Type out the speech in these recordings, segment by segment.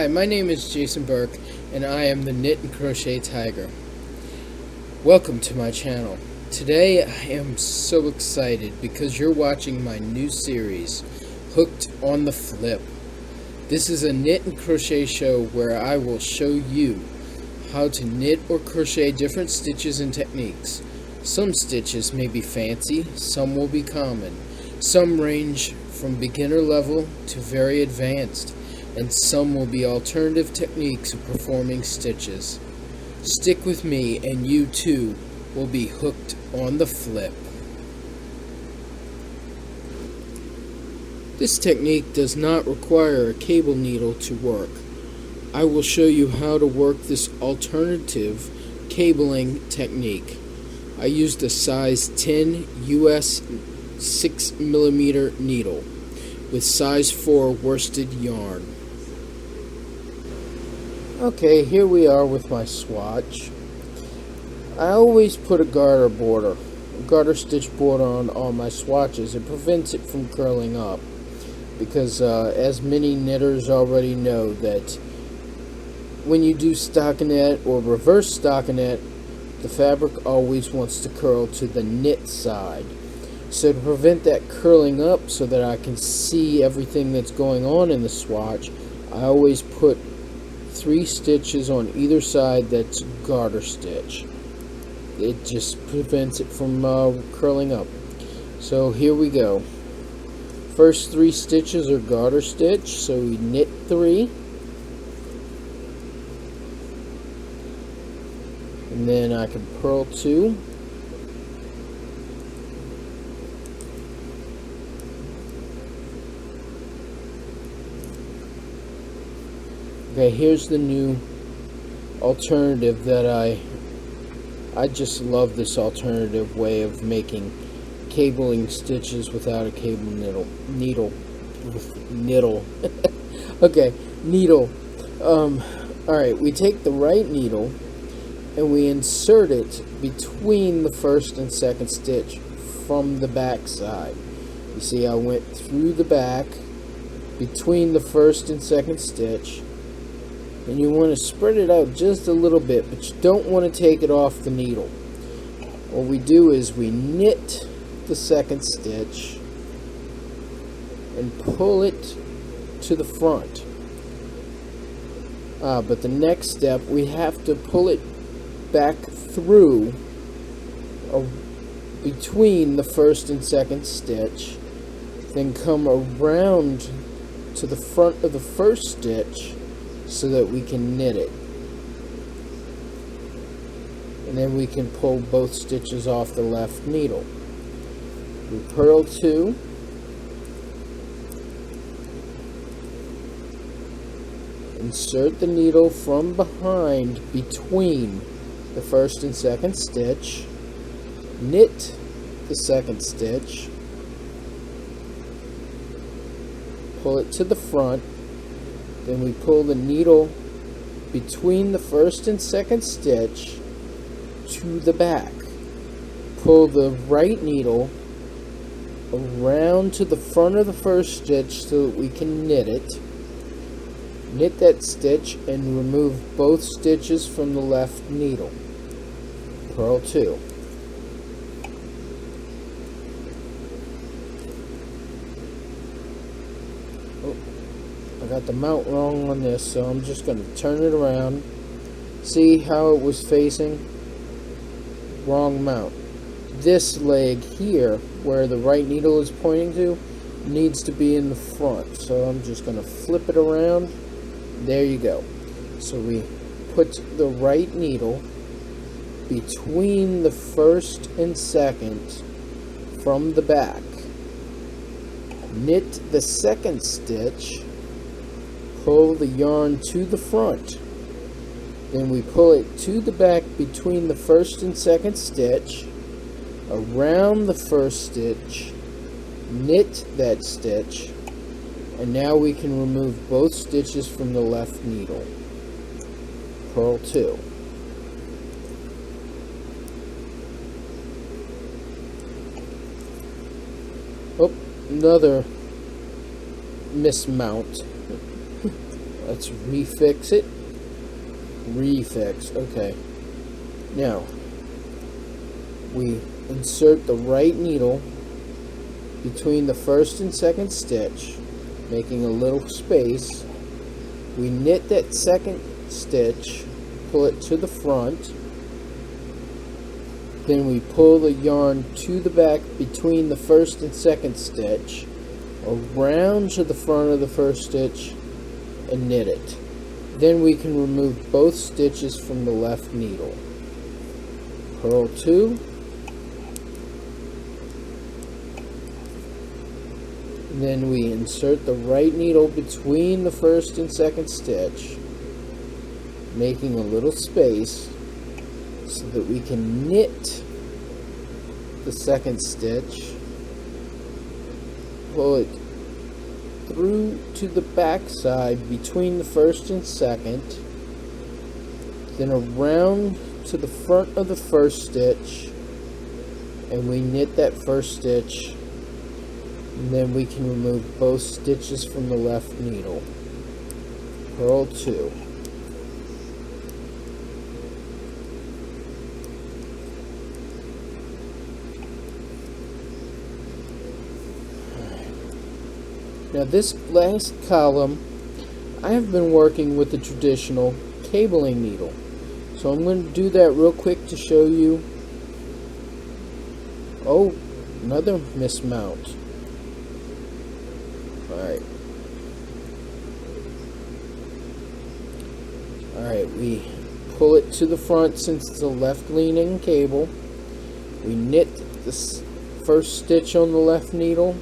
Hi, my name is Jason Burke, and I am the Knit and Crochet Tiger. Welcome to my channel. Today I am so excited because you're watching my new series, Hooked on the Flip. This is a knit and crochet show where I will show you how to knit or crochet different stitches and techniques. Some stitches may be fancy, some will be common. Some range from beginner level to very advanced, and some will be alternative techniques of performing stitches. Stick with me and you too will be hooked on the flip. This technique does not require a cable needle to work. I will show you how to work this alternative cabling technique. I used a size 10 US 6mm needle with size 4 worsted yarn. Okay, here we are with my swatch. I always put a garter stitch border on all my swatches. It prevents it from curling up because as many knitters already know that when you do stockinette or reverse stockinette, the fabric always wants to curl to the knit side. So to prevent that curling up so that I can see everything that's going on in the swatch, I always put 3 stitches on either side that's garter stitch. It just prevents it from curling up. So here we go. First 3 stitches are garter stitch, so we knit 3. And then I can purl 2. Okay, here's the new alternative that I just love this alternative way of making cabling stitches without a cable needle. Okay, needle. Alright, we take the right needle and we insert it between the first and second stitch from the back side. You see, I went through the back between the first and second stitch. And you want to spread it out just a little bit, but you don't want to take it off the needle. What we do is we knit the second stitch and pull it to the front. But the next step, we have to pull it back through between the first and second stitch, then come around to the front of the first stitch so that we can knit it. And then we can pull both stitches off the left needle. We purl 2. Insert the needle from behind between the first and second stitch. Knit the second stitch. Pull it to the front. Then we pull the needle between the first and second stitch to the back. Pull the right needle around to the front of the first stitch so that we can knit it. Knit that stitch and remove both stitches from the left needle. Purl 2. I got the mount wrong on this, so I'm just going to turn it around. See how it was facing? Wrong mount. This leg here, where the right needle is pointing to, needs to be in the front. So I'm just going to flip it around. There you go. So we put the right needle between the first and second from the back. Knit the second stitch. Pull the yarn to the front. Then we pull it to the back between the first and second stitch, around the first stitch, knit that stitch, and now we can remove both stitches from the left needle. Purl 2. Oh, another mismount. Let's refix it. Refix. Okay. Now, we insert the right needle between the first and second stitch, making a little space. We knit that second stitch, pull it to the front. Then we pull the yarn to the back between the first and second stitch, around to the front of the first stitch, and knit it. Then we can remove both stitches from the left needle. Purl 2. Then we insert the right needle between the first and second stitch, making a little space so that we can knit the second stitch, pull it through to the back side between the first and second, then around to the front of the first stitch, and we knit that first stitch, and then we can remove both stitches from the left needle. Purl 2. Now this last column, I have been working with the traditional cabling needle. So I'm going to do that real quick to show you. Oh, another mismount. Alright. Alright, we pull it to the front since it's a left leaning cable. We knit this first stitch on the left needle.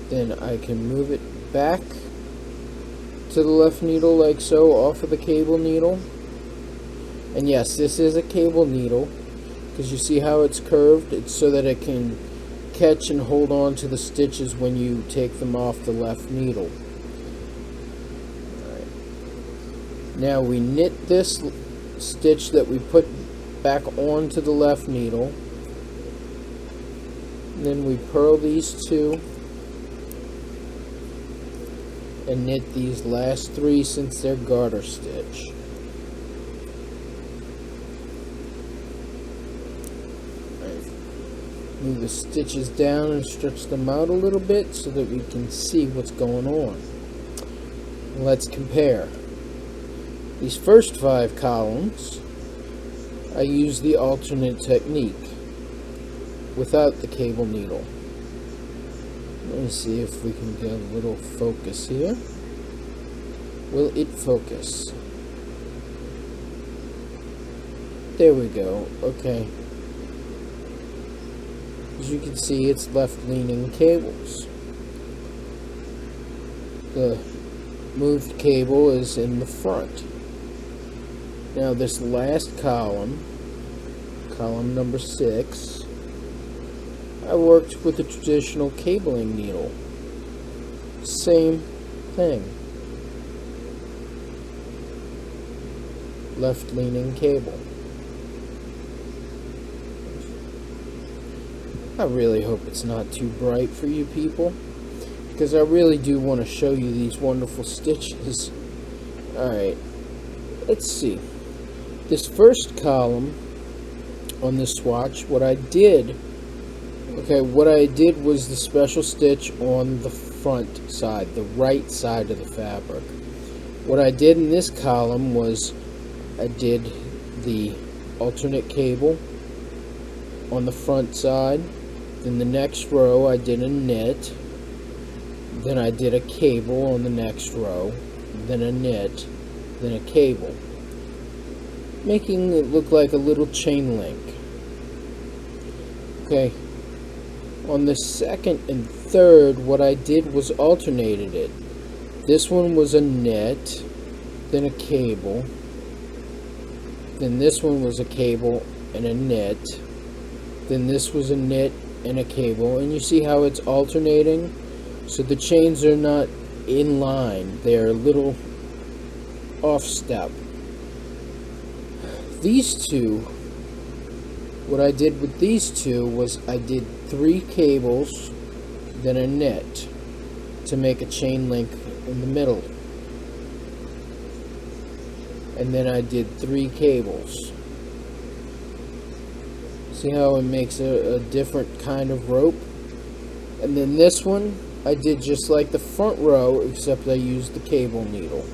Then I can move it back to the left needle like so, off of the cable needle. And yes, this is a cable needle, because you see how it's curved? It's so that it can catch and hold on to the stitches when you take them off the left needle. Alright. Now we knit this stitch that we put back onto the left needle. And then we purl these two and knit these last three since they're garter stitch. Move the stitches down and stretch them out a little bit so that we can see what's going on. Let's compare. These first 5 columns, I use the alternate technique without the cable needle. Let me see if we can get a little focus here. Will it focus? There we go. Okay. As you can see, it's left-leaning cables. The moved cable is in the front. Now this last column, column number 6, I worked with the traditional cabling needle. Same thing. Left-leaning cable. I really hope it's not too bright for you people, because I really do want to show you these wonderful stitches. Alright, let's see. This first column on this swatch, what I did was the special stitch on the front side, the right side of the fabric. What I did in this column was I did the alternate cable on the front side. Then the next row I did a knit. Then I did a cable on the next row. Then a knit. Then a cable. Making it look like a little chain link. Okay. On the second and third, what I did was alternated it. This one was a knit, then a cable. Then this one was a cable and a knit. Then this was a knit and a cable. And you see how it's alternating? So the chains are not in line. They're a little off step. These two, what I did with these two was I did 3 cables, then a knit to make a chain link in the middle. and then I did 3 cables. See how it makes a different kind of rope? And then this one, I did just like the front row, except I used the cable needle.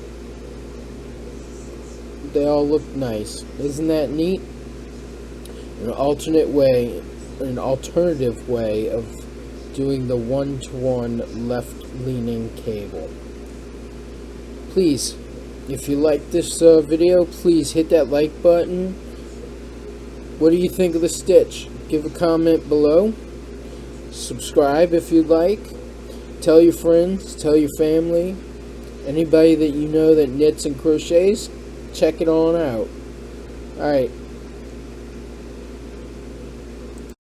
They all look nice. Isn't that neat? An alternative way of doing the one-to-one left-leaning cable. Please, if you like this video, please hit that like button. What do you think of the stitch? Give a comment below. Subscribe if you'd like. Tell your friends, tell your family, anybody that you know that knits and crochets, check it on out. Alright.